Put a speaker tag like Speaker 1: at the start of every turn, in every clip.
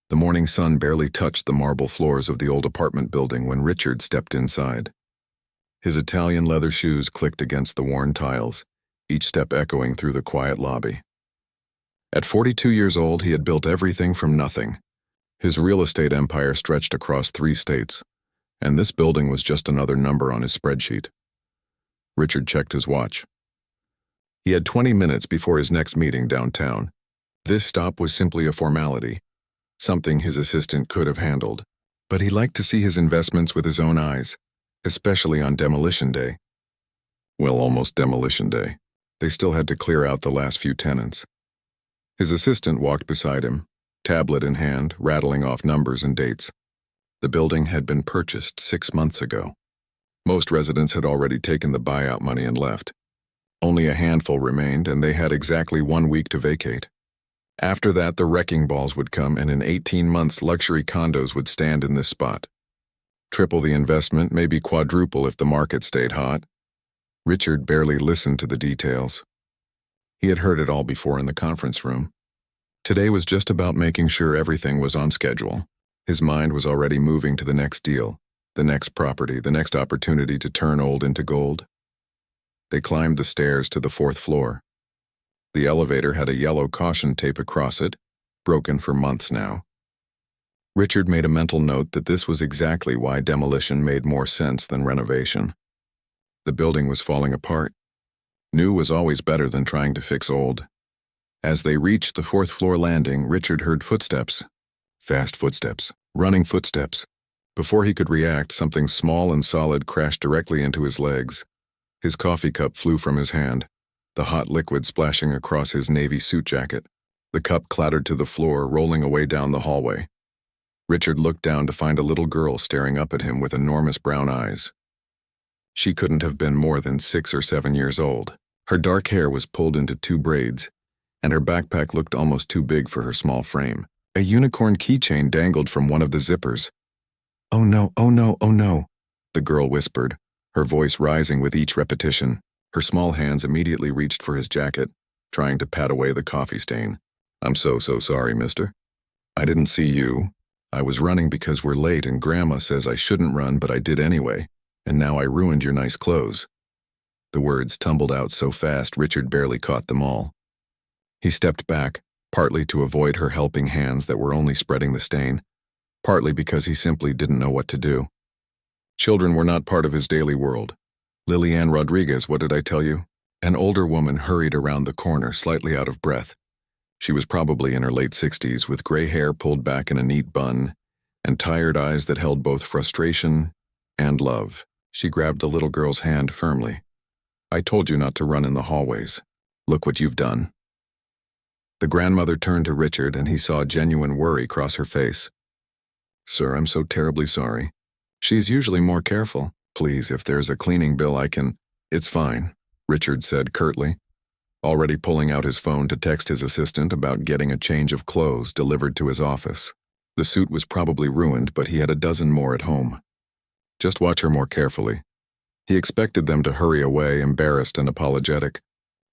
Speaker 1: The morning sun barely touched the marble floors of the old apartment building when Richard stepped inside. His Italian leather shoes clicked against the worn tiles, each step echoing through the quiet lobby. At 42 years old, he had built everything from nothing. His real estate empire stretched across 3 states, and this building was just another number on his spreadsheet. Richard checked his watch. He had 20 minutes before his next meeting downtown. This stop was simply a formality, something his assistant could have handled, but he liked to see his investments with his own eyes, especially on demolition day. Well, almost demolition day. They still had to clear out the last few tenants. His assistant walked beside him, tablet in hand, rattling off numbers and dates. The building had been purchased 6 months ago. Most residents had already taken the buyout money and left. Only a handful remained, and they had exactly 1 week to vacate. After that, the wrecking balls would come, and in 18 months, luxury condos would stand in this spot. Triple the investment, maybe quadruple if the market stayed hot. Richard barely listened to the details. He had heard it all before in the conference room. Today was just about making sure everything was on schedule. His mind was already moving to the next deal, the next property, the next opportunity to turn old into gold. They climbed the stairs to the 4th floor. The elevator had a yellow caution tape across it, broken for months now. Richard made a mental note that this was exactly why demolition made more sense than renovation. The building was falling apart. New was always better than trying to fix old. As they reached the 4th floor landing, Richard heard footsteps. Fast footsteps, running footsteps. Before he could react, something small and solid crashed directly into his legs. His coffee cup flew from his hand, the hot liquid splashing across his navy suit jacket. The cup clattered to the floor, rolling away down the hallway. Richard looked down to find a little girl staring up at him with enormous brown eyes. She couldn't have been more than 6 or 7 years old. Her dark hair was pulled into 2 braids, and her backpack looked almost too big for her small frame. A unicorn keychain dangled from one of the zippers. "Oh no, oh no, oh no," the girl whispered, her voice rising with each repetition. Her small hands immediately reached for his jacket, trying to pat away the coffee stain. "I'm so sorry, mister. I didn't see you. I was running because we're late and Grandma says I shouldn't run, but I did anyway, and now I ruined your nice clothes." The words tumbled out so fast Richard barely caught them all. He stepped back, partly to avoid her helping hands that were only spreading the stain, partly because he simply didn't know what to do. Children were not part of his daily world. "Liliane Rodriguez, what did I tell you?" An older woman hurried around the corner, slightly out of breath. She was probably in her late 60s, with gray hair pulled back in a neat bun, and tired eyes that held both frustration and love. She grabbed the little girl's hand firmly. "I told you not to run in the hallways. Look what you've done." The grandmother turned to Richard, and he saw genuine worry cross her face. "Sir, I'm so terribly sorry. She's usually more careful. Please, if there's a cleaning bill I can—" "It's fine," Richard said curtly, already pulling out his phone to text his assistant about getting a change of clothes delivered to his office. The suit was probably ruined, but he had a dozen more at home. Just watch her more carefully. He expected them to hurry away, embarrassed and apologetic,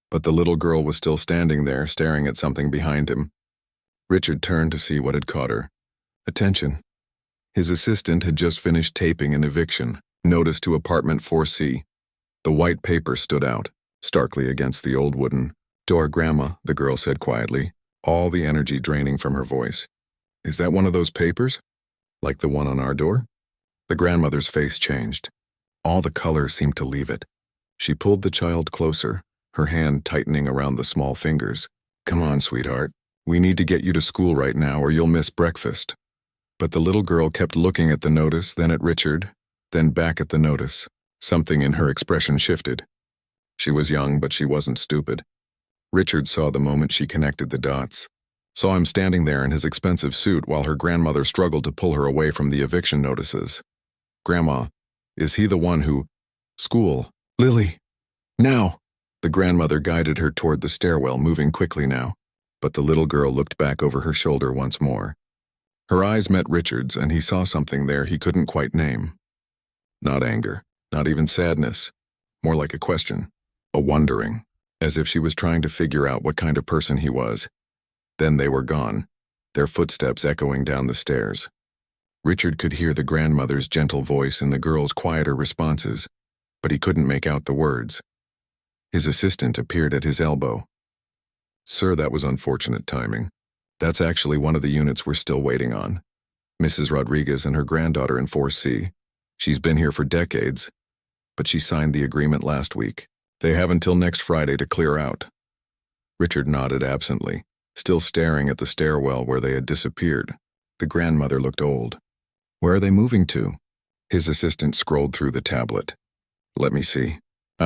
Speaker 1: but the little girl was still standing there, staring at something behind him. Richard turned to see what had caught her attention. His assistant had just finished taping an eviction notice to apartment 4C. The white paper stood out, starkly against the old wooden door. "Grandma," the girl said quietly, all the energy draining from her voice. "Is that one of those papers? Like the one on our door?" The grandmother's face changed. All the color seemed to leave it. She pulled the child closer, her hand tightening around the small fingers. "Come on, sweetheart. We need to get you to school right now or you'll miss breakfast." But the little girl kept looking at the notice, then at Richard, then back at the notice. Something in her expression shifted. She was young, but she wasn't stupid. Richard saw the moment she connected the dots. Saw him standing there in his expensive suit while her grandmother struggled to pull her away from the eviction notices. "Grandma, is he the one who—" "School. Lily. Now!" The grandmother guided her toward the stairwell, moving quickly now, but the little girl looked back over her shoulder once more. Her eyes met Richard's, and he saw something there he couldn't quite name. Not anger, not even sadness, more like a question, a wondering, as if she was trying to figure out what kind of person he was. Then they were gone. their footsteps echoing down the stairs. Richard could hear the grandmother's gentle voice and the girl's quieter responses, but he couldn't make out the words. His assistant appeared at his elbow. "Sir, that was unfortunate timing. That's actually one of the units we're still waiting on. Mrs. Rodriguez and her granddaughter in 4C. She's been here for decades, but she signed the agreement last week. They have until next Friday to clear out." Richard nodded absently, still staring at the stairwell where they had disappeared. The grandmother looked old. "Where are they moving to?" His assistant scrolled through the tablet. "Let me see."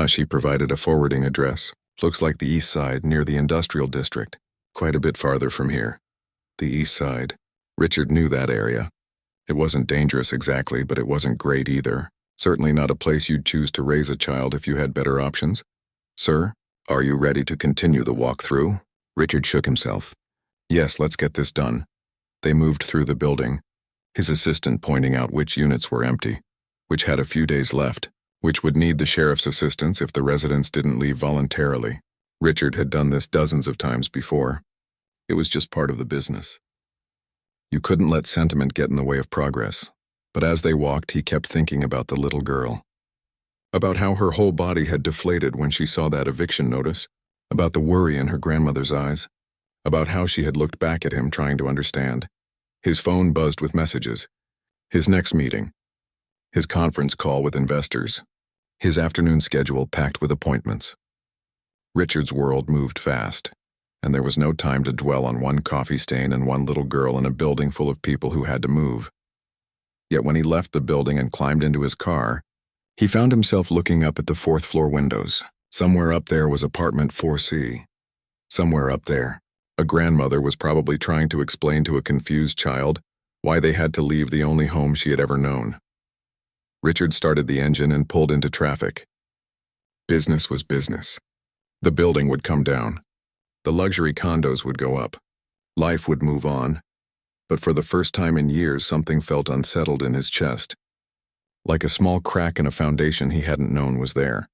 Speaker 1: She provided a forwarding address. "Looks like the east side, near the industrial district. Quite a bit farther from here." The east side. Richard knew that area. It wasn't dangerous exactly, but it wasn't great either. Certainly not a place you'd choose to raise a child if you had better options. "Sir, are you ready to continue the walkthrough?" Richard shook himself. "Yes, let's get this done." They moved through the building, his assistant pointing out which units were empty, which had a few days left, which would need the sheriff's assistance if the residents didn't leave voluntarily. Richard had done this dozens of times before. It was just part of the business. You couldn't let sentiment get in the way of progress, but as they walked, he kept thinking about the little girl. About how her whole body had deflated when she saw that eviction notice, about the worry in her grandmother's eyes, about how she had looked back at him trying to understand. His phone buzzed with messages. His next meeting. His conference call with investors. His afternoon schedule packed with appointments. Richard's world moved fast, and there was no time to dwell on one coffee stain and one little girl in a building full of people who had to move. Yet when he left the building and climbed into his car, he found himself looking up at the fourth-floor windows. Somewhere up there was apartment 4C. Somewhere up there, a grandmother was probably trying to explain to a confused child why they had to leave the only home she had ever known. Richard started the engine and pulled into traffic. Business was business. The building would come down. The luxury condos would go up. Life would move on. But for the first time in years, something felt unsettled in his chest. Like a small crack in a foundation he hadn't known was there.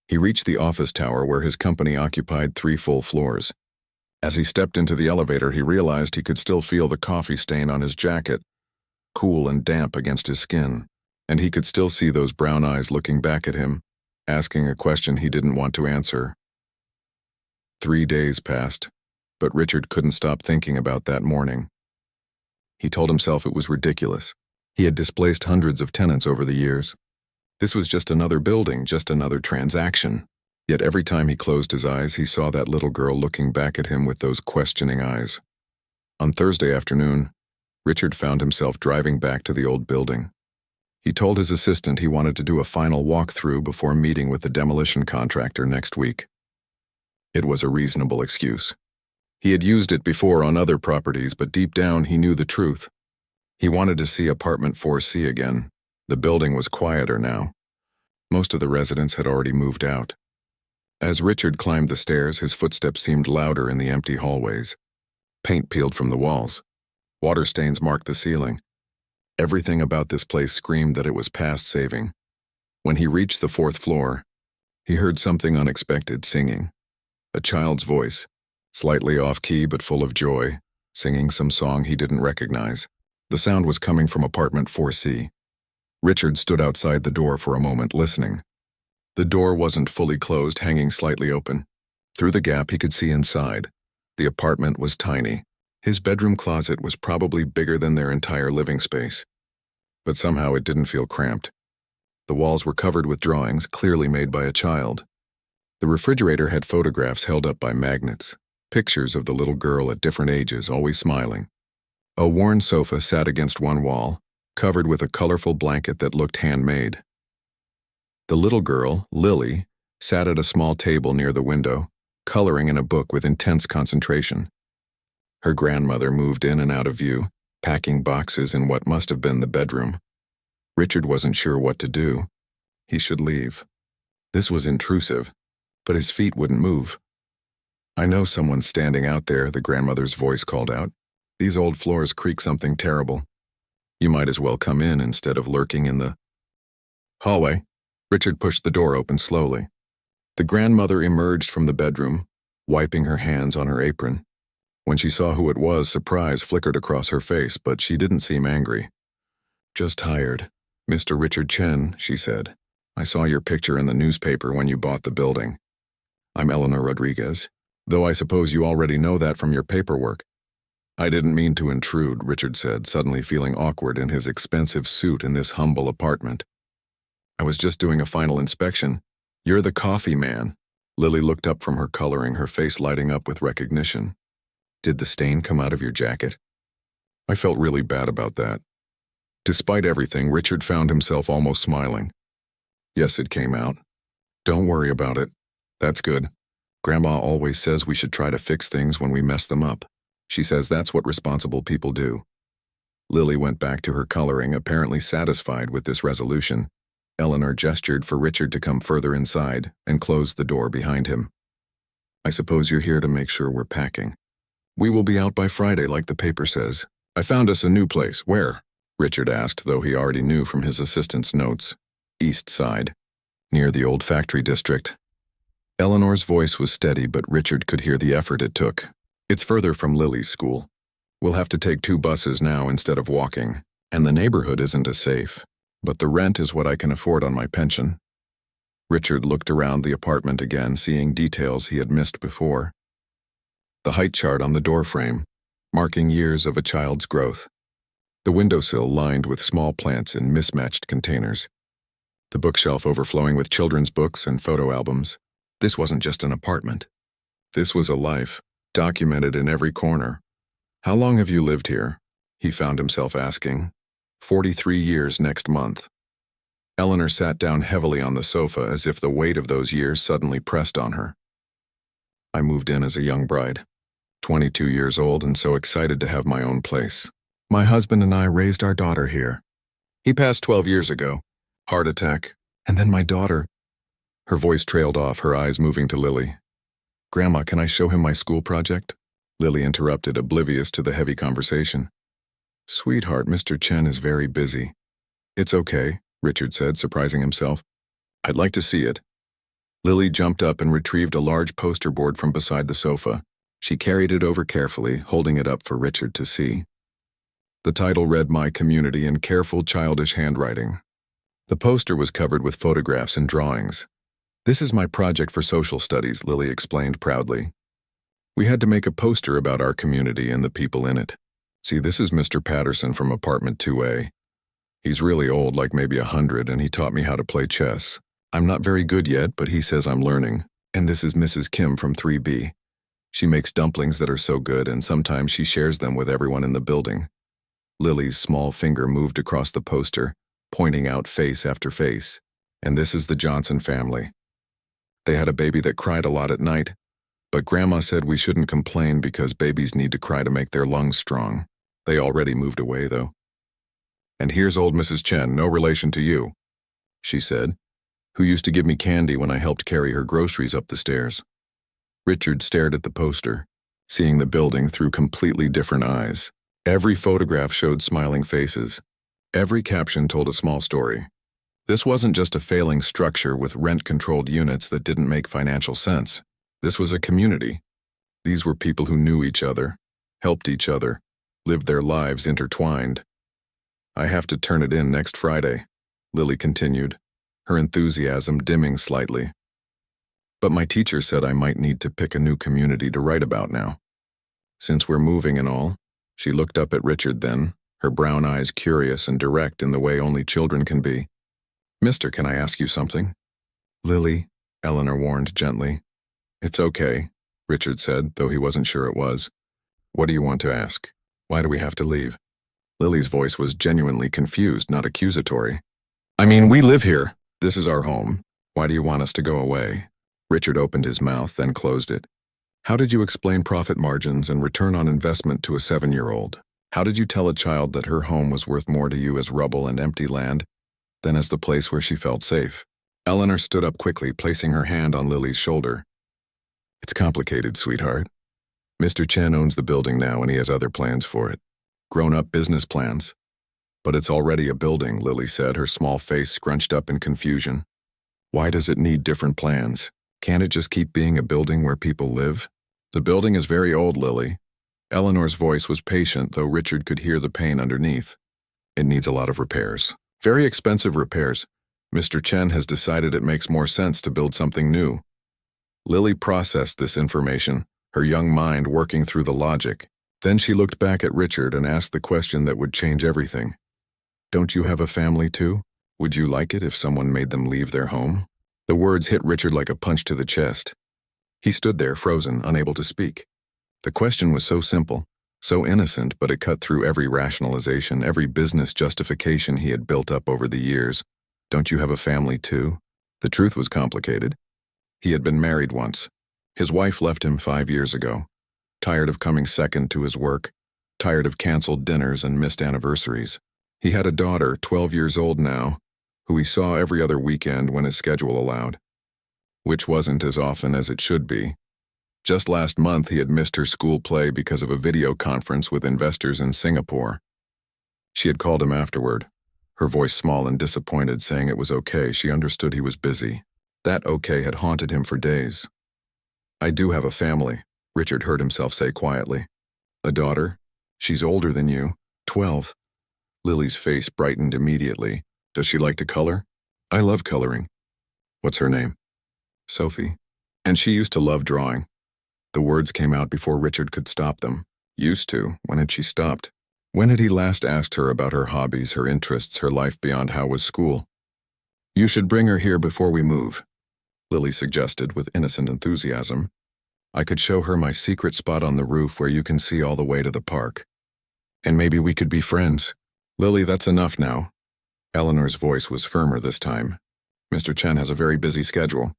Speaker 1: He reached the office tower where his company occupied 3 full floors. As he stepped into the elevator, he realized he could still feel the coffee stain on his jacket, cool and damp against his skin, and he could still see those brown eyes looking back at him, asking a question he didn't want to answer. 3 days passed, but Richard couldn't stop thinking about that morning. He told himself it was ridiculous. He had displaced hundreds of tenants over the years. This was just another building, just another transaction. Yet every time he closed his eyes, he saw that little girl looking back at him with those questioning eyes. On Thursday afternoon, Richard found himself driving back to the old building. He told his assistant he wanted to do a final walkthrough before meeting with the demolition contractor next week. It was a reasonable excuse. He had used it before on other properties, but deep down he knew the truth. He wanted to see apartment 4C again. The building was quieter now. Most of the residents had already moved out. As Richard climbed the stairs, his footsteps seemed louder in the empty hallways. Paint peeled from the walls. Water stains marked the ceiling. Everything about this place screamed that it was past saving. When he reached the 4th floor, he heard something unexpected singing. A child's voice, slightly off-key but full of joy, singing some song he didn't recognize. The sound was coming from apartment 4C. Richard stood outside the door for a moment, listening. The door wasn't fully closed, hanging slightly open. Through the gap, he could see inside. The apartment was tiny. His bedroom closet was probably bigger than their entire living space. But somehow it didn't feel cramped. The walls were covered with drawings, clearly made by a child. The refrigerator had photographs held up by magnets, pictures of the little girl at different ages, always smiling. A worn sofa sat against one wall, covered with a colorful blanket that looked handmade. The little girl, Lily, sat at a small table near the window, coloring in a book with intense concentration. Her grandmother moved in and out of view, packing boxes in what must have been the bedroom. Richard wasn't sure what to do. He should leave. This was intrusive, but his feet wouldn't move. "I know someone's standing out there," the grandmother's voice called out. "These old floors creak something terrible. You might as well come in instead of lurking in the hallway." Richard pushed the door open slowly. The grandmother emerged from the bedroom, wiping her hands on her apron. When she saw who it was, surprise flickered across her face, but she didn't seem angry. "Just tired. Mr. Richard Chen," she said. "I saw your picture in the newspaper when you bought the building. I'm Eleanor Rodriguez, though I suppose you already know that from your paperwork." "I didn't mean to intrude," Richard said, suddenly feeling awkward in his expensive suit in this humble apartment. "I was just doing a final inspection." "You're the coffee man." Lily looked up from her coloring, her face lighting up with recognition. "Did the stain come out of your jacket?" I felt really bad about that. Despite everything, Richard found himself almost smiling. "Yes, it came out. Don't worry about it. That's good. Grandma always says we should try to fix things when we mess them up. She says that's what responsible people do." Lily went back to her coloring, apparently satisfied with this resolution. Eleanor gestured for Richard to come further inside and closed the door behind him. "I suppose you're here to make sure we're packing. We will be out by Friday like the paper says. I found us a new place." "Where?" Richard asked, though he already knew from his assistant's notes. "East Side, near the old factory district." Eleanor's voice was steady, but Richard could hear the effort it took. "It's further from Lily's school. We'll have to take 2 buses now instead of walking, and the neighborhood isn't as safe, but the rent is what I can afford on my pension." Richard looked around the apartment again, seeing details he had missed before. The height chart on the doorframe, marking years of a child's growth. The windowsill lined with small plants in mismatched containers. The bookshelf overflowing with children's books and photo albums. This wasn't just an apartment. This was a life, documented in every corner. "How long have you lived here?" he found himself asking. 43 years next month." Eleanor sat down heavily on the sofa as if the weight of those years suddenly pressed on her. "I moved in as a young bride, 22 years old and so excited to have my own place. My husband and I raised our daughter here. He passed 12 years ago. Heart attack. And then my daughter." Her voice trailed off, her eyes moving to Lily. "Grandma, can I show him my school project?" Lily interrupted, oblivious to the heavy conversation. "Sweetheart, Mr. Chen is very busy." "It's okay," Richard said, surprising himself. "I'd like to see it." Lily jumped up and retrieved a large poster board from beside the sofa. She carried it over carefully, holding it up for Richard to see. The title read "My Community" in careful, childish handwriting. The poster was covered with photographs and drawings. "This is my project for social studies," Lily explained proudly. "We had to make a poster about our community and the people in it. See, this is Mr. Patterson from apartment 2A. He's really old, like maybe 100, and he taught me how to play chess. I'm not very good yet, but he says I'm learning. And this is Mrs. Kim from 3B. She makes dumplings that are so good, and sometimes she shares them with everyone in the building." Lily's small finger moved across the poster, pointing out face after face. "And this is the Johnson family. They had a baby that cried a lot at night, but Grandma said we shouldn't complain because babies need to cry to make their lungs strong. They already moved away, though. And here's old Mrs. Chen, no relation to you," she said, "who used to give me candy when I helped carry her groceries up the stairs." Richard stared at the poster, seeing the building through completely different eyes. Every photograph showed smiling faces. Every caption told a small story. This wasn't just a failing structure with rent-controlled units that didn't make financial sense. This was a community. These were people who knew each other, helped each other, lived their lives intertwined. "I have to turn it in next Friday," Lily continued, her enthusiasm dimming slightly. "But my teacher said I might need to pick a new community to write about now. Since we're moving and all." She looked up at Richard then, her brown eyes curious and direct in the way only children can be. "Mister, can I ask you something?" "Lily," Eleanor warned gently. "It's okay," Richard said, though he wasn't sure it was. "What do you want to ask? Why do we have to leave?" Lily's voice was genuinely confused, not accusatory. "I mean, we live here. This is our home. Why do you want us to go away?" Richard opened his mouth, then closed it. "How did you explain profit margins and return on investment to a 7-year-old? How did you tell a child that her home was worth more to you as rubble and empty land than as the place where she felt safe?" Eleanor stood up quickly, placing her hand on Lily's shoulder. "It's complicated, sweetheart. Mr. Chen owns the building now and he has other plans for it. Grown-up business plans. But it's already a building," Lily said, her small face scrunched up in confusion. "Why does it need different plans? Can't it just keep being a building where people live?" "The building is very old, Lily. Eleanor's voice was patient, though Richard could hear the pain underneath. It needs a lot of repairs. Very expensive repairs. Mr. Chen has decided it makes more sense to build something new. Lily processed this information, her young mind working through the logic. Then she looked back at Richard and asked the question that would change everything. Don't you have a family too? Would you like it if someone made them leave their home? The words hit Richard like a punch to the chest. He stood there, frozen, unable to speak. The question was so simple, so innocent, but it cut through every rationalization, every business justification he had built up over the years. Don't you have a family too? The truth was complicated. He had been married once. His wife left him 5 years ago. Tired of coming second to his work, tired of canceled dinners and missed anniversaries. He had a daughter, 12 years old now, who he saw every other weekend when his schedule allowed, which wasn't as often as it should be. Just last month, he had missed her school play because of a video conference with investors in Singapore. She had called him afterward, her voice small and disappointed, saying it was okay. She understood he was busy. That okay had haunted him for days. I do have a family, Richard heard himself say quietly. A daughter? She's older than you, 12. Lily's face brightened immediately. Does she like to color? I love coloring. What's her name? Sophie. And she used to love drawing. The words came out before Richard could stop them. Used to? When had she stopped? When had he last asked her about her hobbies, her interests, her life beyond how was school? You should bring her here before we move, Lily suggested with innocent enthusiasm. I could show her my secret spot on the roof where you can see all the way to the park. And maybe we could be friends. Lily, that's enough now. Eleanor's voice was firmer this time. Mr. Chen has a very busy schedule.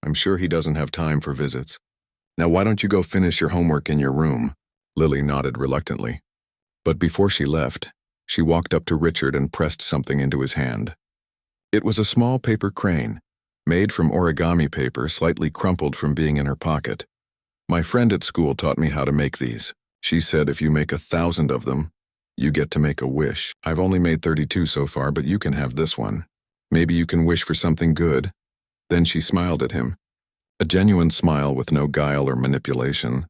Speaker 1: I'm sure he doesn't have time for visits. Now why don't you go finish your homework in your room? Lily nodded reluctantly. But before she left, she walked up to Richard and pressed something into his hand. It was a small paper crane, made from origami paper, slightly crumpled from being in her pocket. My friend at school taught me how to make these. She said if you make 1,000 of them, you get to make a wish. I've only made 32 so far, but you can have this one. Maybe you can wish for something good. Then she smiled at him. A genuine smile with no guile or manipulation.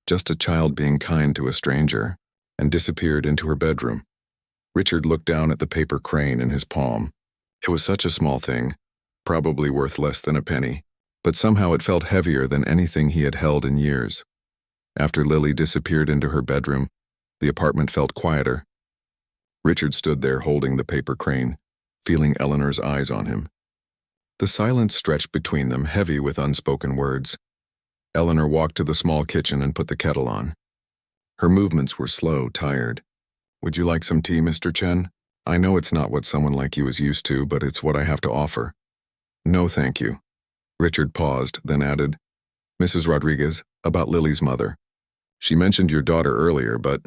Speaker 1: Just a child being kind to a stranger, and disappeared into her bedroom. Richard looked down at the paper crane in his palm. It was such a small thing, probably worth less than a penny, but somehow it felt heavier than anything he had held in years. After Lily disappeared into her bedroom, the apartment felt quieter. Richard stood there holding the paper crane, feeling Eleanor's eyes on him. The silence stretched between them, heavy with unspoken words. Eleanor walked to the small kitchen and put the kettle on. Her movements were slow, tired. Would you like some tea, Mr. Chen? I know it's not what someone like you is used to, but it's what I have to offer. No, thank you. Richard paused, then added, Mrs. Rodriguez, about Lily's mother. She mentioned your daughter earlier, but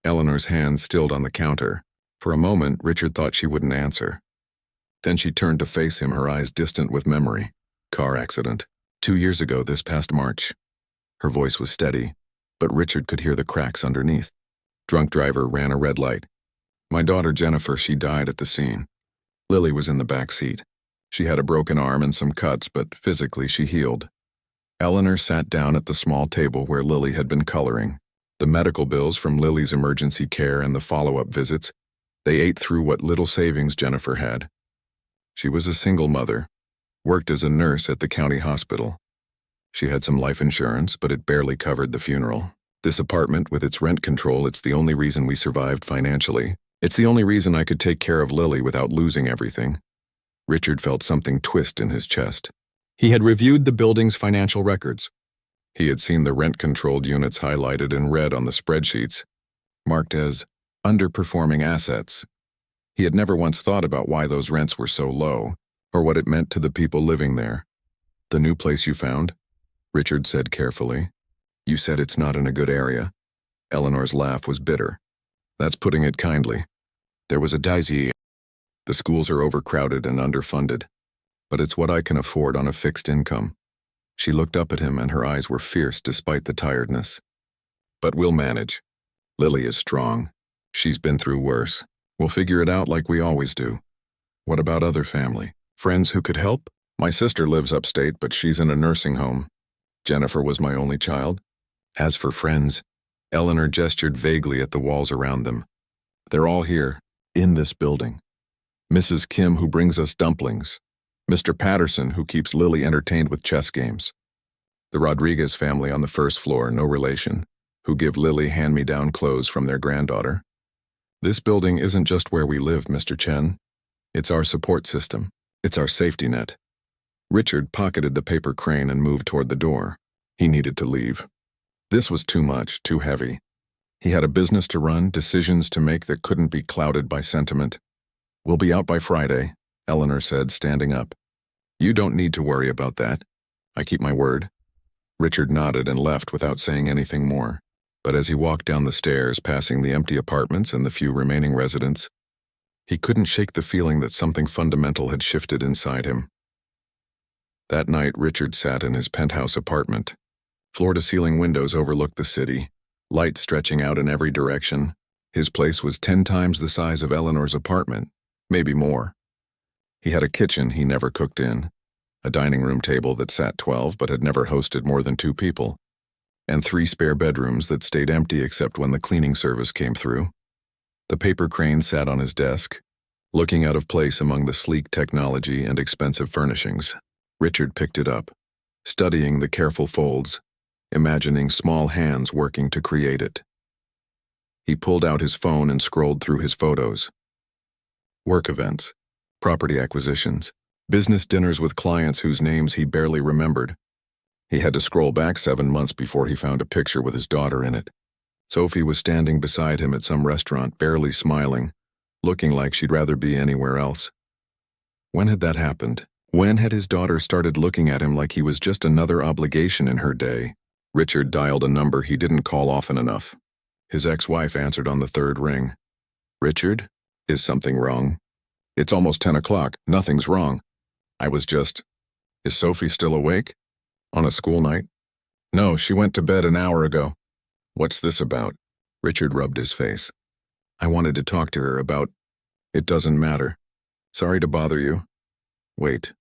Speaker 1: Eleanor's hand stilled on the counter. For a moment, Richard thought she wouldn't answer. Then she turned to face him, her eyes distant with memory. Car accident. 2 years ago this past March. Her voice was steady, but Richard could hear the cracks underneath. Drunk driver ran a red light. My daughter Jennifer, she died at the scene. Lily was in the back seat. She had a broken arm and some cuts, but physically she healed. Eleanor sat down at the small table where Lily had been coloring. The medical bills from Lily's emergency care and the follow-up visits, they ate through what little savings Jennifer had. She was a single mother, worked as a nurse at the county hospital. She had some life insurance, but it barely covered the funeral. This apartment, with its rent control, it's the only reason we survived financially. It's the only reason I could take care of Lily without losing everything. Richard felt something twist in his chest. He had reviewed the building's financial records. He had seen the rent-controlled units highlighted in red on the spreadsheets, marked as underperforming assets. He had never once thought about why those rents were so low, or what it meant to the people living there. The new place you found? Richard said carefully. You said it's not in a good area. Eleanor's laugh was bitter. That's putting it kindly. There was a dicey. The schools are overcrowded and underfunded, but it's what I can afford on a fixed income. She looked up at him and her eyes were fierce despite the tiredness. But we'll manage. Lily is strong. She's been through worse. We'll figure it out like we always do. What about other family? Friends who could help? My sister lives upstate, but she's in a nursing home. Jennifer was my only child. As for friends, Eleanor gestured vaguely at the walls around them. They're all here, in this building. Mrs. Kim, who brings us dumplings. Mr. Patterson, who keeps Lily entertained with chess games. The Rodriguez family on the first floor, no relation, who give Lily hand-me-down clothes from their granddaughter. This building isn't just where we live, Mr. Chen. It's our support system. It's our safety net. Richard pocketed the paper crane and moved toward the door. He needed to leave. This was too much, too heavy. He had a business to run, decisions to make that couldn't be clouded by sentiment. We'll be out by Friday, Eleanor said, standing up. You don't need to worry about that. I keep my word. Richard nodded and left without saying anything more. But as he walked down the stairs, passing the empty apartments and the few remaining residents, he couldn't shake the feeling that something fundamental had shifted inside him. That night, Richard sat in his penthouse apartment. Floor-to-ceiling windows overlooked the city, light stretching out in every direction. His place was 10 times the size of Eleanor's apartment, maybe more. He had a kitchen he never cooked in, a dining room table that sat 12 but had never hosted more than 2 people, and 3 spare bedrooms that stayed empty except when the cleaning service came through. The paper crane sat on his desk, looking out of place among the sleek technology and expensive furnishings. Richard picked it up, studying the careful folds, imagining small hands working to create it. He pulled out his phone and scrolled through his photos. Work events, property acquisitions, business dinners with clients whose names he barely remembered. He had to scroll back 7 months before he found a picture with his daughter in it. Sophie was standing beside him at some restaurant, barely smiling, looking like she'd rather be anywhere else. When had that happened? When had his daughter started looking at him like he was just another obligation in her day? Richard dialed a number he didn't call often enough. His ex-wife answered on the 3rd ring. Richard? Is something wrong? It's almost 10 o'clock. Nothing's wrong. Is Sophie still awake? On a school night? No, she went to bed an hour ago. What's this about? Richard rubbed his face. I wanted to talk to her about... It doesn't matter. Sorry to bother you. Wait.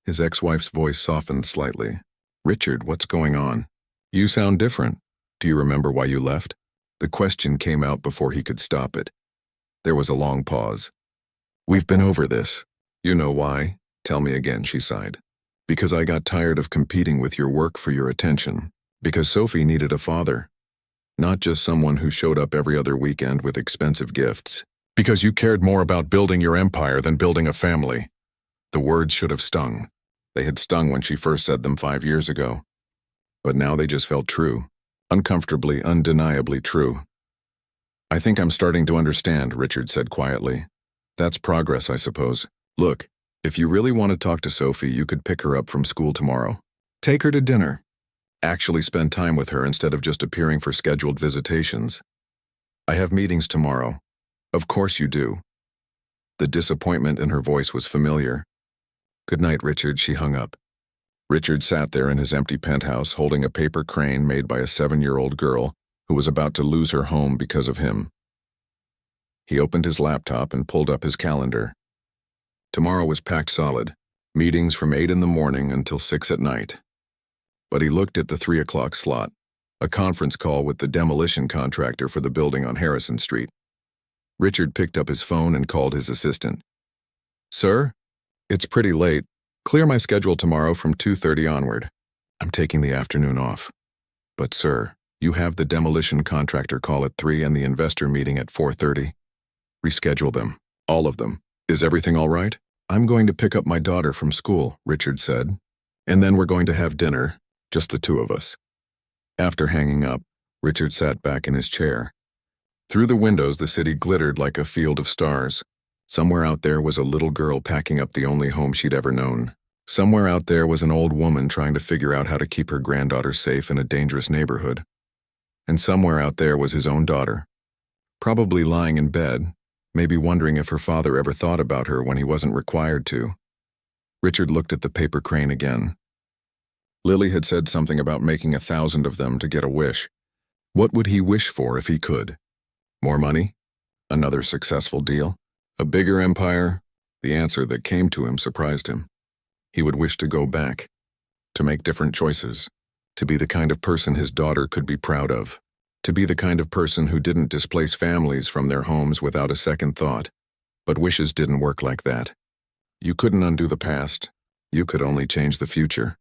Speaker 1: His ex-wife's voice softened slightly. Richard, what's going on? You sound different. Do you remember why you left? The question came out before he could stop it. There was a long pause. We've been over this. You know why? Tell me again, she sighed. Because I got tired of competing with your work for your attention. Because Sophie needed a father. Not just someone who showed up every other weekend with expensive gifts. Because you cared more about building your empire than building a family. The words should have stung. They had stung when she first said them 5 years ago. But now they just felt true. Uncomfortably, undeniably true. I think I'm starting to understand, Richard said quietly. That's progress, I suppose. Look, if you really want to talk to Sophie, you could pick her up from school tomorrow. Take her to dinner. Actually spend time with her instead of just appearing for scheduled visitations. I have meetings tomorrow. Of course you do. The disappointment in her voice was familiar. Good night, Richard, she hung up. Richard sat there in his empty penthouse holding a paper crane made by a 7-year-old girl who was about to lose her home because of him. He opened his laptop and pulled up his calendar. Tomorrow was packed solid, meetings from 8 in the morning until 6 at night. But he looked at the 3 o'clock slot, a conference call with the demolition contractor for the building on Harrison Street. Richard picked up his phone and called his assistant. Sir? It's pretty late. Clear my schedule tomorrow from 2:30 onward. I'm taking the afternoon off. But sir, you have the demolition contractor call at 3 and the investor meeting at 4:30. Reschedule them. All of them. Is everything all right? I'm going to pick up my daughter from school, Richard said. And then we're going to have dinner, just the 2 of us. After hanging up, Richard sat back in his chair. Through the windows, the city glittered like a field of stars. Somewhere out there was a little girl packing up the only home she'd ever known. Somewhere out there was an old woman trying to figure out how to keep her granddaughter safe in a dangerous neighborhood. And somewhere out there was his own daughter, probably lying in bed, maybe wondering if her father ever thought about her when he wasn't required to. Richard looked at the paper crane again. Lily had said something about making 1,000 of them to get a wish. What would he wish for if he could? More money? Another successful deal? A bigger empire? The answer that came to him surprised him. He would wish to go back, to make different choices, to be the kind of person his daughter could be proud of, To be the kind of person who didn't displace families from their homes without a second thought. But wishes didn't work like that. You couldn't undo the past. You could only change the future.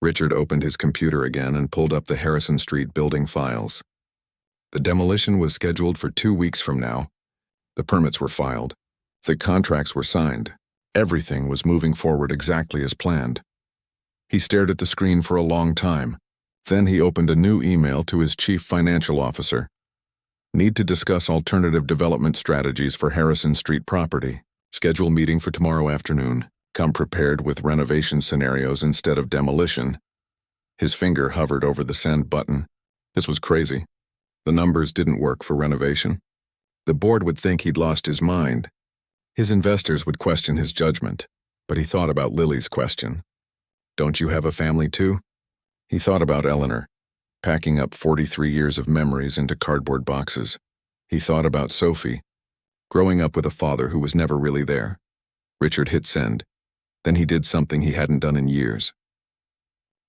Speaker 1: Richard opened his computer again and pulled up the Harrison Street building files. The demolition was scheduled for 2 weeks from now. The permits were filed. The contracts were signed. Everything was moving forward exactly as planned. He stared at the screen for a long time. Then he opened a new email to his chief financial officer. Need to discuss alternative development strategies for Harrison Street property. Schedule meeting for tomorrow afternoon. Come prepared with renovation scenarios instead of demolition. His finger hovered over the send button. This was crazy. The numbers didn't work for renovation. The board would think he'd lost his mind. His investors would question his judgment. But he thought about Lily's question. Don't you have a family too? He thought about Eleanor, packing up 43 years of memories into cardboard boxes. He thought about Sophie, growing up with a father who was never really there. Richard hit send. Then he did something he hadn't done in years.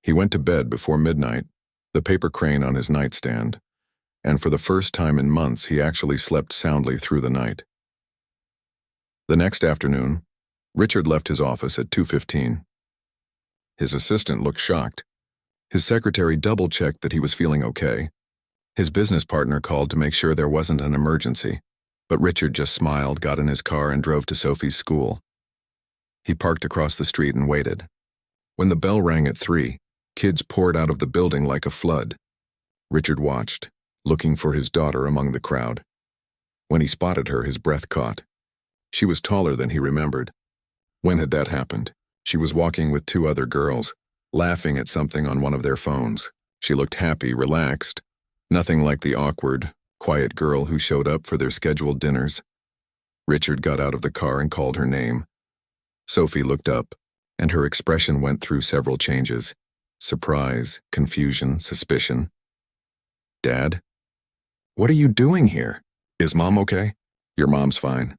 Speaker 1: He went to bed before midnight, the paper crane on his nightstand, and for the first time in months he actually slept soundly through the night. The next afternoon, Richard left his office at 2:15. His assistant looked shocked. His secretary double-checked that he was feeling okay. His business partner called to make sure there wasn't an emergency, but Richard just smiled, got in his car, and drove to Sophie's school. He parked across the street and waited. When the bell rang at 3, kids poured out of the building like a flood. Richard watched, looking for his daughter among the crowd. When he spotted her, his breath caught. She was taller than he remembered. When had that happened? She was walking with 2 other girls, laughing at something on one of their phones. She looked happy, relaxed, nothing like the awkward, quiet girl who showed up for their scheduled dinners. Richard got out of the car and called her name. Sophie looked up, and her expression went through several changes. Surprise, confusion, suspicion. Dad? What are you doing here? Is Mom okay? Your mom's fine.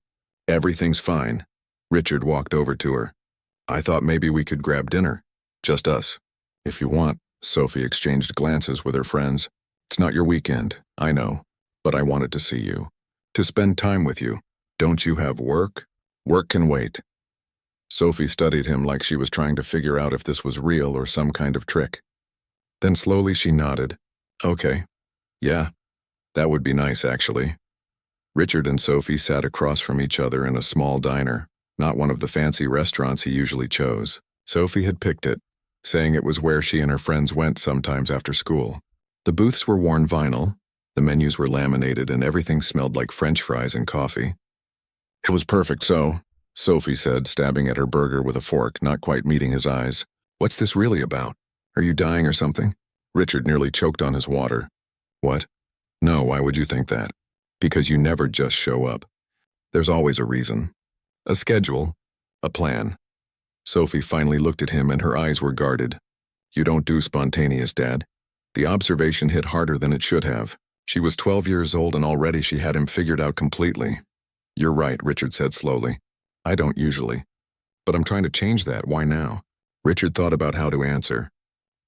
Speaker 1: Everything's fine. Richard walked over to her. I thought maybe we could grab dinner. Just us. If you want. Sophie exchanged glances with her friends. It's not your weekend, I know, but I wanted to see you. To spend time with you. Don't you have work? Work can wait. Sophie studied him like she was trying to figure out if this was real or some kind of trick. Then slowly she nodded. Okay. Yeah. That would be nice, actually. Richard and Sophie sat across from each other in a small diner, not one of the fancy restaurants he usually chose. Sophie had picked it, saying it was where she and her friends went sometimes after school. The booths were worn vinyl, the menus were laminated, and everything smelled like French fries and coffee. It was perfect, Sophie said, stabbing at her burger with a fork, not quite meeting his eyes. What's this really about? Are you dying or something? Richard nearly choked on his water. What? No, why would you think that? Because you never just show up. There's always a reason. A schedule. A plan. Sophie finally looked at him and her eyes were guarded. You don't do spontaneous, Dad. The observation hit harder than it should have. She was 12 years old and already she had him figured out completely. You're right, Richard said slowly. I don't usually. But I'm trying to change that. Why now? Richard thought about how to answer.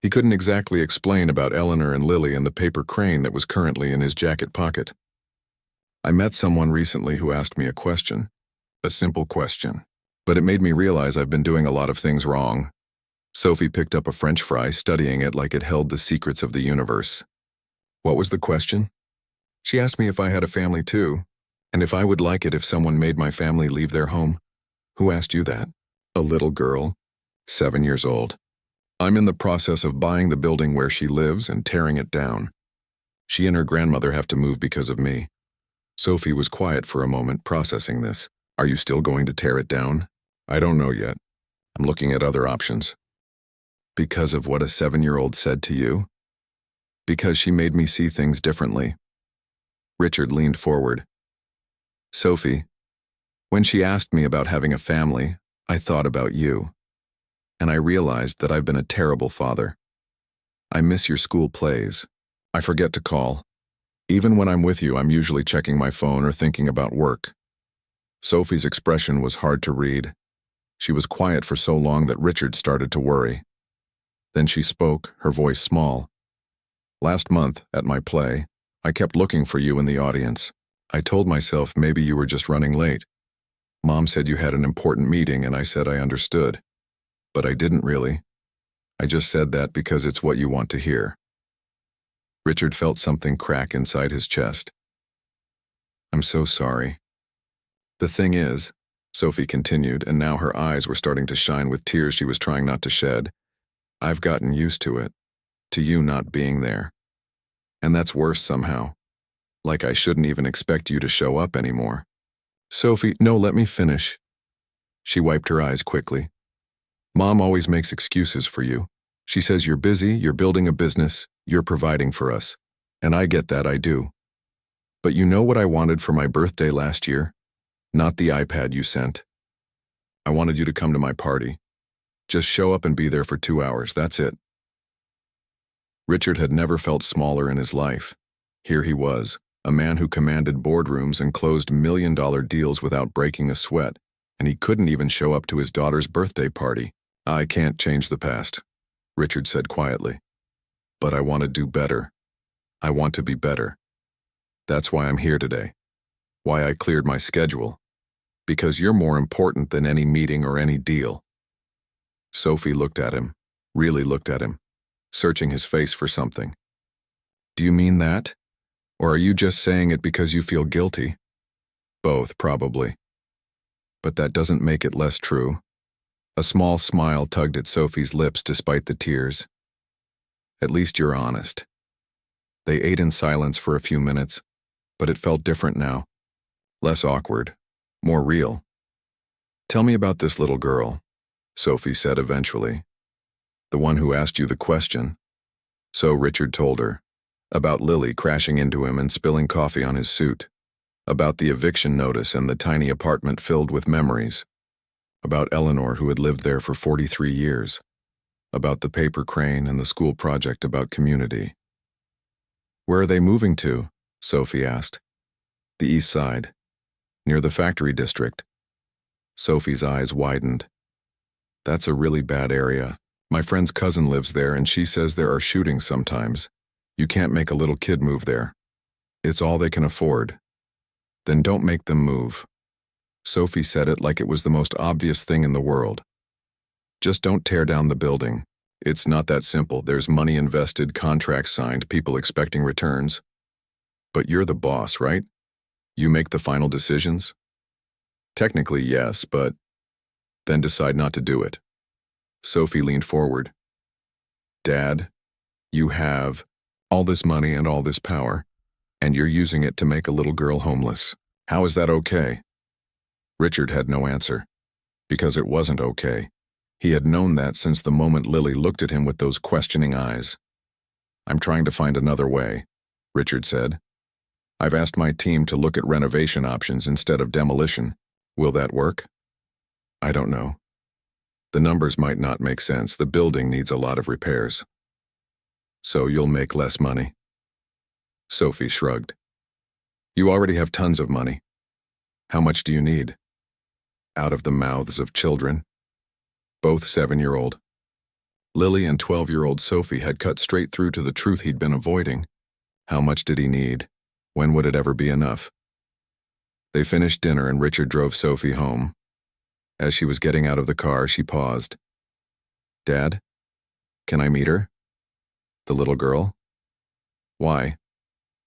Speaker 1: He couldn't exactly explain about Eleanor and Lily and the paper crane that was currently in his jacket pocket. I met someone recently who asked me a question. A simple question. But it made me realize I've been doing a lot of things wrong. Sophie picked up a French fry, studying it like it held the secrets of the universe. What was the question? She asked me if I had a family too, and if I would like it if someone made my family leave their home. Who asked you that? A little girl, 7 years old. I'm in the process of buying the building where she lives and tearing it down. She and her grandmother have to move because of me. Sophie was quiet for a moment, processing this. Are you still going to tear it down? I don't know yet. I'm looking at other options. Because of what a 7-year-old said to you? Because she made me see things differently. Richard leaned forward. Sophie, when she asked me about having a family, I thought about you. And I realized that I've been a terrible father. I miss your school plays. I forget to call. Even when I'm with you, I'm usually checking my phone or thinking about work. Sophie's expression was hard to read. She was quiet for so long that Richard started to worry. Then she spoke, her voice small. Last month, at my play, I kept looking for you in the audience. I told myself maybe you were just running late. Mom said you had an important meeting and I said I understood. But I didn't really. I just said that because it's what you want to hear. Richard felt something crack inside his chest. I'm so sorry. The thing is, Sophie continued, and now her eyes were starting to shine with tears she was trying not to shed, I've gotten used to it, to you not being there. And that's worse somehow. Like I shouldn't even expect you to show up anymore. Sophie, no, let me finish. She wiped her eyes quickly. Mom always makes excuses for you. She says you're busy, you're building a business, you're providing for us. And I get that, I do. But you know what I wanted for my birthday last year? Not the iPad you sent. I wanted you to come to my party. Just show up and be there for 2 hours, that's it. Richard had never felt smaller in his life. Here he was, a man who commanded boardrooms and closed million-dollar deals without breaking a sweat, and he couldn't even show up to his daughter's birthday party. I can't change the past, Richard said quietly. But I want to do better. I want to be better. That's why I'm here today. Why I cleared my schedule. Because you're more important than any meeting or any deal. Sophie looked at him, really looked at him, searching his face for something. Do you mean that? Or are you just saying it because you feel guilty? Both, probably. But that doesn't make it less true. A small smile tugged at Sophie's lips despite the tears. At least you're honest. They ate in silence for a few minutes, but it felt different now. Less awkward, more real. Tell me about this little girl, Sophie said eventually. The one who asked you the question. So Richard told her. About Lily crashing into him and spilling coffee on his suit. About the eviction notice and the tiny apartment filled with memories. About Eleanor, who had lived there for 43 years. About the paper crane and the school project about community. Where are they moving to? Sophie asked. The east side, near the factory district. Sophie's eyes widened. That's a really bad area. My friend's cousin lives there and she says there are shootings sometimes. You can't make a little kid move there. It's all they can afford. Then don't make them move. Sophie said it like it was the most obvious thing in the world. Just don't tear down the building. It's not that simple. There's money invested, contracts signed, people expecting returns. But you're the boss, right? You make the final decisions? Technically, yes, but then decide not to do it. Sophie leaned forward. Dad, you have all this money and all this power, and you're using it to make a little girl homeless. How is that okay? Richard had no answer. Because it wasn't okay. He had known that since the moment Lily looked at him with those questioning eyes. I'm trying to find another way, Richard said. I've asked my team to look at renovation options instead of demolition. Will that work? I don't know. The numbers might not make sense. The building needs a lot of repairs. So you'll make less money. Sophie shrugged. You already have tons of money. How much do you need? Out of the mouths of children. Both 7-year-old. Lily and 12-year-old Sophie had cut straight through to the truth he'd been avoiding. How much did he need? When would it ever be enough? They finished dinner and Richard drove Sophie home. As she was getting out of the car, she paused. Dad, can I meet her? The little girl? Why?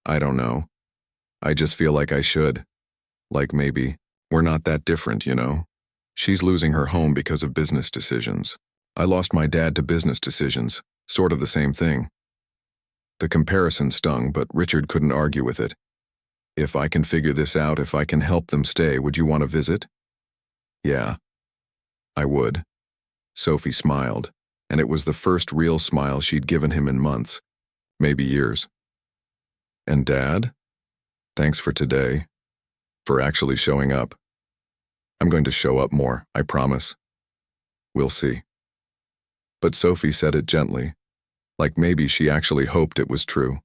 Speaker 1: I don't know. I just feel like I should. Like maybe we're not that different, you know? She's losing her home because of business decisions. I lost my dad to business decisions, sort of the same thing. The comparison stung, but Richard couldn't argue with it. If I can figure this out, if I can help them stay, would you want to visit? Yeah, I would. Sophie smiled, and it was the first real smile she'd given him in months, maybe years. And Dad? Thanks for today, for actually showing up. I'm going to show up more, I promise. We'll see. But Sophie said it gently, like maybe she actually hoped it was true.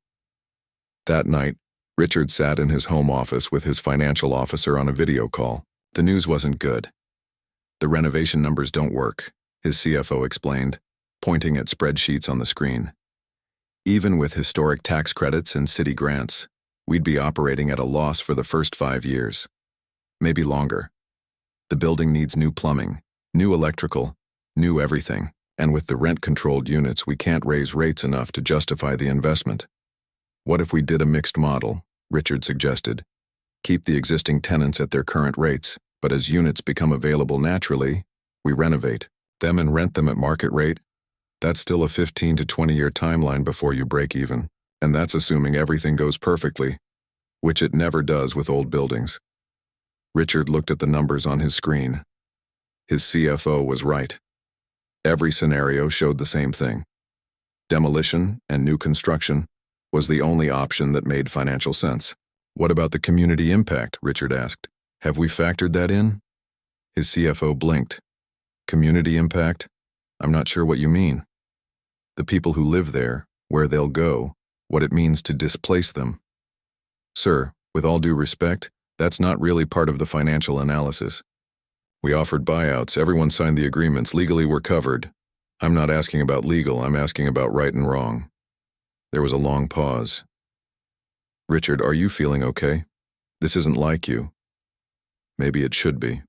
Speaker 1: That night, Richard sat in his home office with his financial officer on a video call. The news wasn't good. The renovation numbers don't work, his CFO explained, pointing at spreadsheets on the screen. Even with historic tax credits and city grants, we'd be operating at a loss for the first 5 years. Maybe longer. The building needs new plumbing, new electrical, new everything, and with the rent-controlled units we can't raise rates enough to justify the investment. What if we did a mixed model, Richard suggested. Keep the existing tenants at their current rates, but as units become available naturally, we renovate them and rent them at market rate. That's still a 15 to 20-year timeline before you break even, and that's assuming everything goes perfectly, which it never does with old buildings. Richard looked at the numbers on his screen. His CFO was right. Every scenario showed the same thing. Demolition and new construction was the only option that made financial sense. What about the community impact? Richard asked. Have we factored that in? His CFO blinked. Community impact? I'm not sure what you mean. The people who live there, where they'll go, what it means to displace them. Sir, with all due respect, that's not really part of the financial analysis. We offered buyouts, everyone signed the agreements, legally we're covered. I'm not asking about legal, I'm asking about right and wrong. There was a long pause. Richard, are you feeling okay? This isn't like you. Maybe it should be.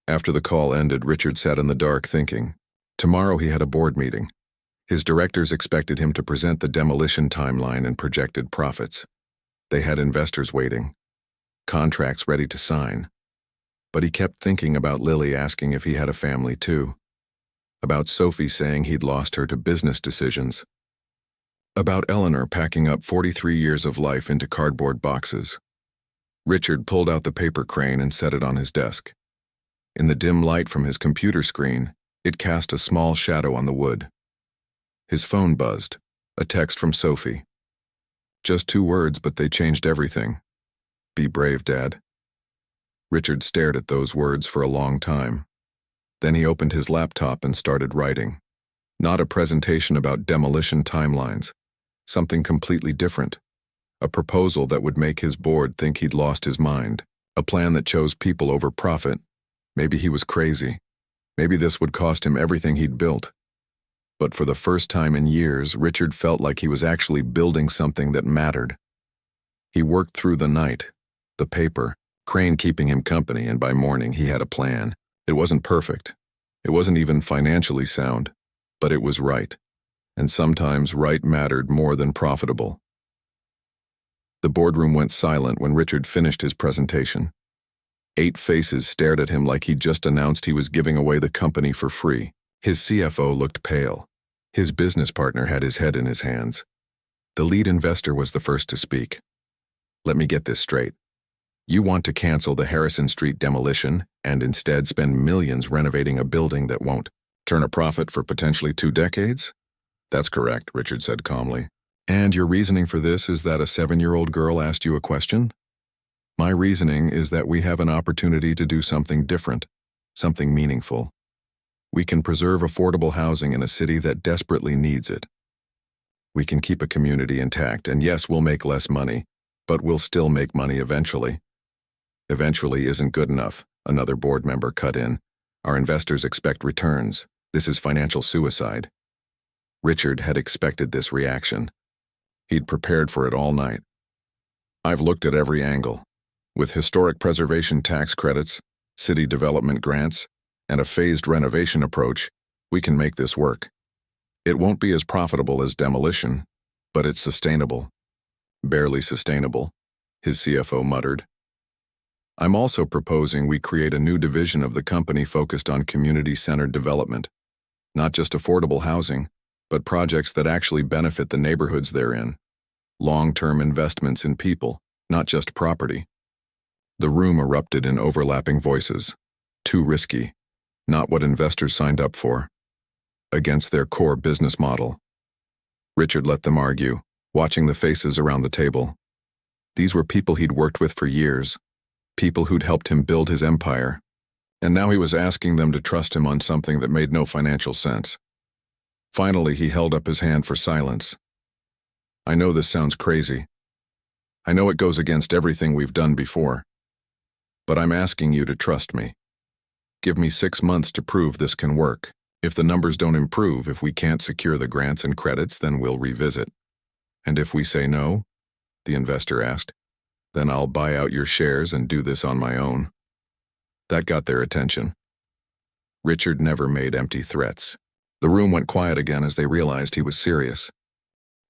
Speaker 1: After the call ended, Richard sat in the dark thinking. Tomorrow he had a board meeting. His directors expected him to present the demolition timeline and projected profits. They had investors waiting, contracts ready to sign. But he kept thinking about Lily asking if he had a family too. About Sophie saying he'd lost her to business decisions. About Eleanor packing up 43 years of life into cardboard boxes. Richard pulled out the paper crane and set it on his desk. In the dim light from his computer screen, it cast a small shadow on the wood. His phone buzzed, a text from Sophie. Just 2 words, but they changed everything. Be brave, Dad. Richard stared at those words for a long time. Then he opened his laptop and started writing. Not a presentation about demolition timelines. Something completely different. A proposal that would make his board think he'd lost his mind. A plan that chose people over profit. Maybe he was crazy. Maybe this would cost him everything he'd built. But for the first time in years, Richard felt like he was actually building something that mattered. He worked through the night, the paper, Crane keeping him company, and by morning he had a plan. It wasn't perfect. It wasn't even financially sound, but it was right. And sometimes right mattered more than profitable. The boardroom went silent when Richard finished his presentation. 8 faces stared at him like he'd just announced he was giving away the company for free. His CFO looked pale. His business partner had his head in his hands. The lead investor was the first to speak. Let me get this straight. You want to cancel the Harrison Street demolition and instead spend millions renovating a building that won't turn a profit for potentially 2 decades? That's correct, Richard said calmly. And your reasoning for this is that a 7-year-old girl asked you a question? My reasoning is that we have an opportunity to do something different, something meaningful. We can preserve affordable housing in a city that desperately needs it. We can keep a community intact, and yes, we'll make less money, but we'll still make money eventually. Eventually isn't good enough, another board member cut in. Our investors expect returns. This is financial suicide. Richard had expected this reaction. He'd prepared for it all night. I've looked at every angle. With historic preservation tax credits, city development grants, and a phased renovation approach, we can make this work. It won't be as profitable as demolition, but it's sustainable. Barely sustainable, his CFO muttered. I'm also proposing we create a new division of the company focused on community-centered development. Not just affordable housing, but projects that actually benefit the neighborhoods they're in. Long-term investments in people, not just property. The room erupted in overlapping voices. Too risky. Not what investors signed up for. Against their core business model. Richard let them argue, watching the faces around the table. These were people he'd worked with for years, people who'd helped him build his empire, and now he was asking them to trust him on something that made no financial sense. Finally, he held up his hand for silence. I know this sounds crazy. I know it goes against everything we've done before. But I'm asking you to trust me. Give me 6 months to prove this can work. If the numbers don't improve, if we can't secure the grants and credits, then we'll revisit. And if we say no, the investor asked, then I'll buy out your shares and do this on my own. That got their attention. Richard never made empty threats. The room went quiet again as they realized he was serious.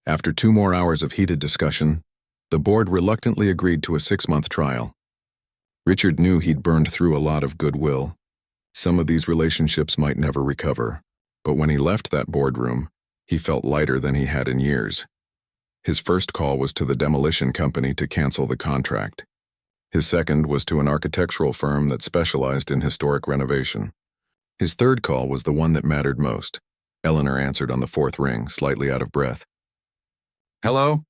Speaker 1: After 2 more hours of heated discussion, the board reluctantly agreed to a 6-month trial. Richard knew he'd burned through a lot of goodwill. Some of these relationships might never recover, but when he left that boardroom, he felt lighter than he had in years. His first call was to the demolition company to cancel the contract. His second was to an architectural firm that specialized in historic renovation. His third call was the one that mattered most. Eleanor answered on the 4th ring, slightly out of breath. Hello?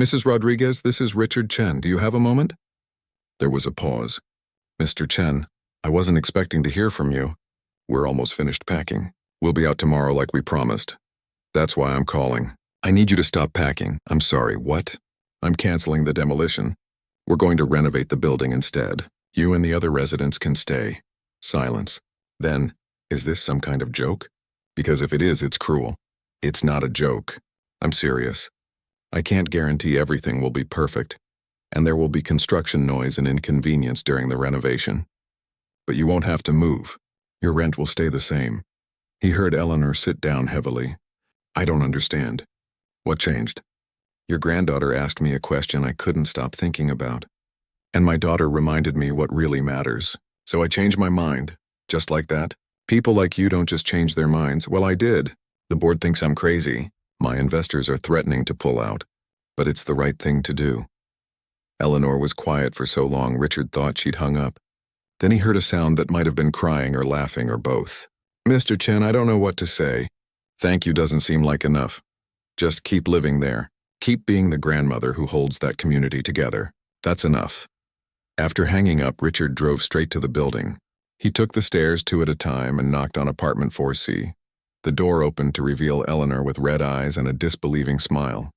Speaker 1: Mrs. Rodriguez, this is Richard Chen. Do you have a moment? There was a pause. Mr. Chen, I wasn't expecting to hear from you. We're almost finished packing. We'll be out tomorrow like we promised. That's why I'm calling. I need you to stop packing. I'm sorry, what? I'm canceling the demolition. We're going to renovate the building instead. You and the other residents can stay. Silence. Then, is this some kind of joke? Because if it is, it's cruel. It's not a joke. I'm serious. I can't guarantee everything will be perfect, and there will be construction noise and inconvenience during the renovation. But you won't have to move. Your rent will stay the same. He heard Eleanor sit down heavily. I don't understand. What changed? Your granddaughter asked me a question I couldn't stop thinking about. And my daughter reminded me what really matters. So I changed my mind. Just like that. People like you don't just change their minds. Well, I did. The board thinks I'm crazy. My investors are threatening to pull out. But it's the right thing to do. Eleanor was quiet for so long Richard thought she'd hung up. Then he heard a sound that might have been crying or laughing or both. Mr. Chen, I don't know what to say. Thank you doesn't seem like enough. Just keep living there. Keep being the grandmother who holds that community together. That's enough. After hanging up, Richard drove straight to the building. He took the stairs 2 at a time and knocked on apartment 4C. The door opened to reveal Eleanor with red eyes and a disbelieving smile.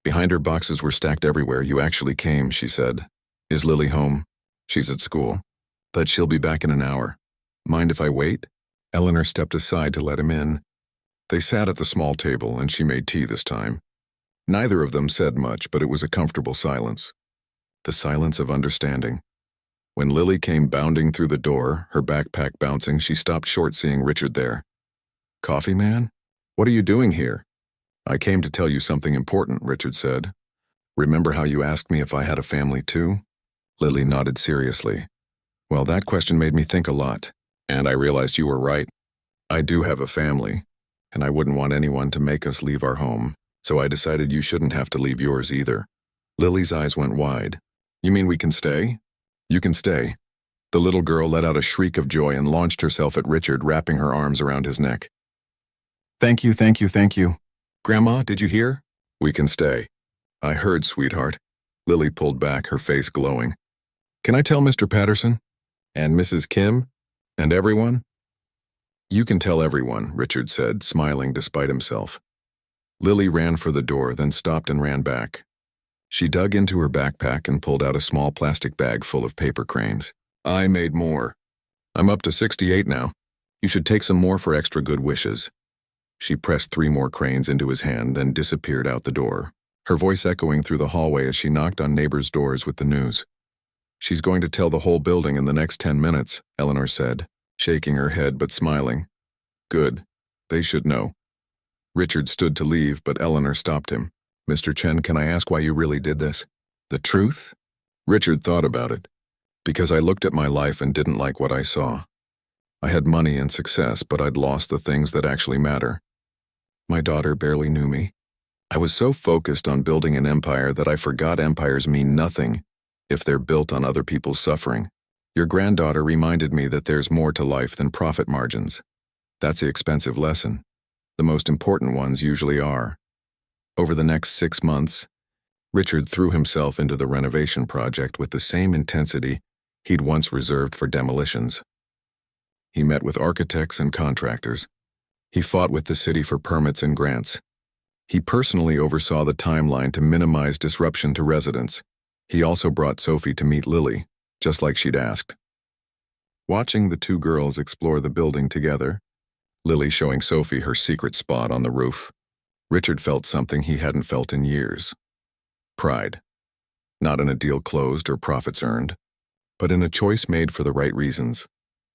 Speaker 1: Behind her, boxes were stacked everywhere. You actually came, she said. Is Lily home? She's at school. But she'll be back in an hour. Mind if I wait? Eleanor stepped aside to let him in. They sat at the small table, and she made tea this time. Neither of them said much, but it was a comfortable silence. The silence of understanding. When Lily came bounding through the door, her backpack bouncing, she stopped short seeing Richard there. Coffee man? What are you doing here? I came to tell you something important, Richard said. Remember how you asked me if I had a family too? Lily nodded seriously. Well, that question made me think a lot, and I realized you were right. I do have a family, and I wouldn't want anyone to make us leave our home, so I decided you shouldn't have to leave yours either. Lily's eyes went wide. You mean we can stay? You can stay. The little girl let out a shriek of joy and launched herself at Richard, wrapping her arms around his neck. Thank you, thank you, thank you. Grandma, did you hear? We can stay. I heard, sweetheart. Lily pulled back, her face glowing. Can I tell Mr. Patterson? And Mrs. Kim? And everyone? You can tell everyone, Richard said, smiling despite himself. Lily ran for the door, then stopped and ran back. She dug into her backpack and pulled out a small plastic bag full of paper cranes. I made more. I'm up to 68 now. You should take some more for extra good wishes. She pressed 3 more cranes into his hand, then disappeared out the door, her voice echoing through the hallway as she knocked on neighbors' doors with the news. She's going to tell the whole building in the next 10 minutes, Eleanor said, shaking her head but smiling. Good. They should know. Richard stood to leave, but Eleanor stopped him. Mr. Chen, can I ask why you really did this? The truth? Richard thought about it. Because I looked at my life and didn't like what I saw. I had money and success, but I'd lost the things that actually matter. My daughter barely knew me. I was so focused on building an empire that I forgot empires mean nothing if they're built on other people's suffering. Your granddaughter reminded me that there's more to life than profit margins. That's the expensive lesson. The most important ones usually are. Over the next 6 months, Richard threw himself into the renovation project with the same intensity he'd once reserved for demolitions. He met with architects and contractors. He fought with the city for permits and grants. He personally oversaw the timeline to minimize disruption to residents. He also brought Sophie to meet Lily, just like she'd asked. Watching the 2 girls explore the building together, Lily showing Sophie her secret spot on the roof, Richard felt something he hadn't felt in years. Pride. Not in a deal closed or profits earned, but in a choice made for the right reasons.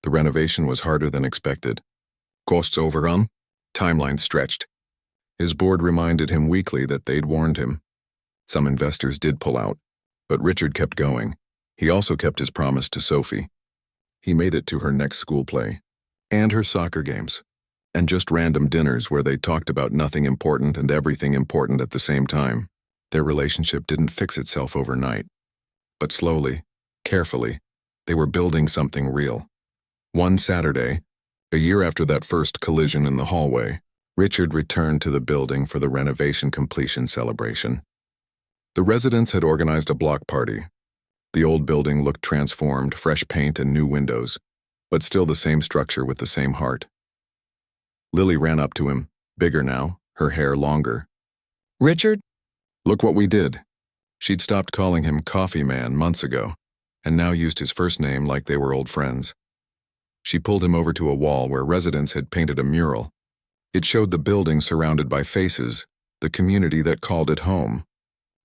Speaker 1: The renovation was harder than expected. Costs overrun, timeline stretched. His board reminded him weekly that they'd warned him. Some investors did pull out, but Richard kept going. He also kept his promise to Sophie. He made it to her next school play, and her soccer games, and just random dinners where they talked about nothing important and everything important at the same time. Their relationship didn't fix itself overnight, but slowly, carefully, they were building something real. One Saturday, a year after that first collision in the hallway, Richard returned to the building for the renovation completion celebration. The residents had organized a block party. The old building looked transformed, fresh paint and new windows, but still the same structure with the same heart. Lily ran up to him, bigger now, her hair longer. "Richard? Look what we did." She'd stopped calling him Coffee Man months ago, and now used his first name like they were old friends. She pulled him over to a wall where residents had painted a mural. It showed the building surrounded by faces, the community that called it home.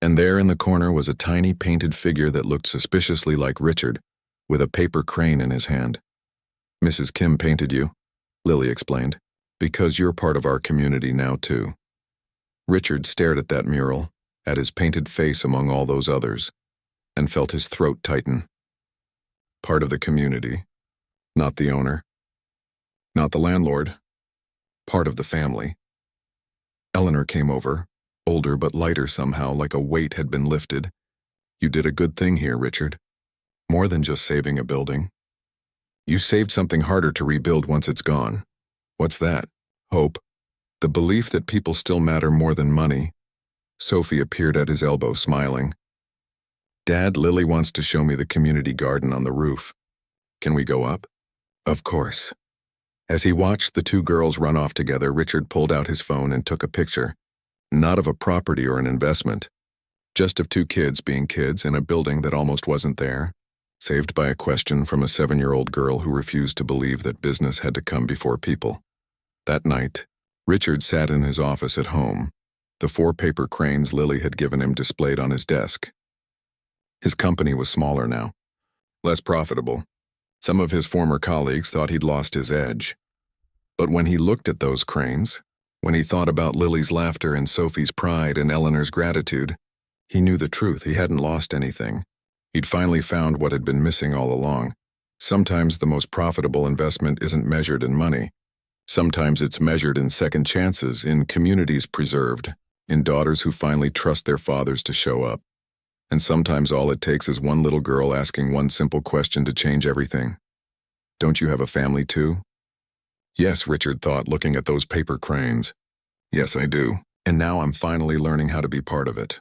Speaker 1: And there in the corner was a tiny painted figure that looked suspiciously like Richard, with a paper crane in his hand. "Mrs. Kim painted you," Lily explained, "because you're part of our community now too." Richard stared at that mural, at his painted face among all those others, and felt his throat tighten. Part of the community, not the owner, not the landlord, part of the family. Eleanor came over, older but lighter somehow, like a weight had been lifted. "You did a good thing here, Richard. More than just saving a building. You saved something harder to rebuild once it's gone." "What's that?" "Hope. The belief that people still matter more than money." Sophie appeared at his elbow, smiling. "Dad, Lily wants to show me the community garden on the roof. Can we go up?" "Of course." As he watched the two girls run off together, Richard pulled out his phone and took a picture. Not of a property or an investment, just of two kids being kids in a building that almost wasn't there, saved by a question from a 7-year-old girl who refused to believe that business had to come before people. That night, Richard sat in his office at home, the 4 paper cranes Lily had given him displayed on his desk. His company was smaller now, less profitable. Some of his former colleagues thought he'd lost his edge. But when he looked at those cranes, when he thought about Lily's laughter and Sophie's pride and Eleanor's gratitude, he knew the truth. He hadn't lost anything. He'd finally found what had been missing all along. Sometimes the most profitable investment isn't measured in money. Sometimes it's measured in second chances, in communities preserved, in daughters who finally trust their fathers to show up. And sometimes all it takes is one little girl asking one simple question to change everything. "Don't you have a family too?" "Yes," Richard thought, looking at those paper cranes. "Yes, I do. And now I'm finally learning how to be part of it."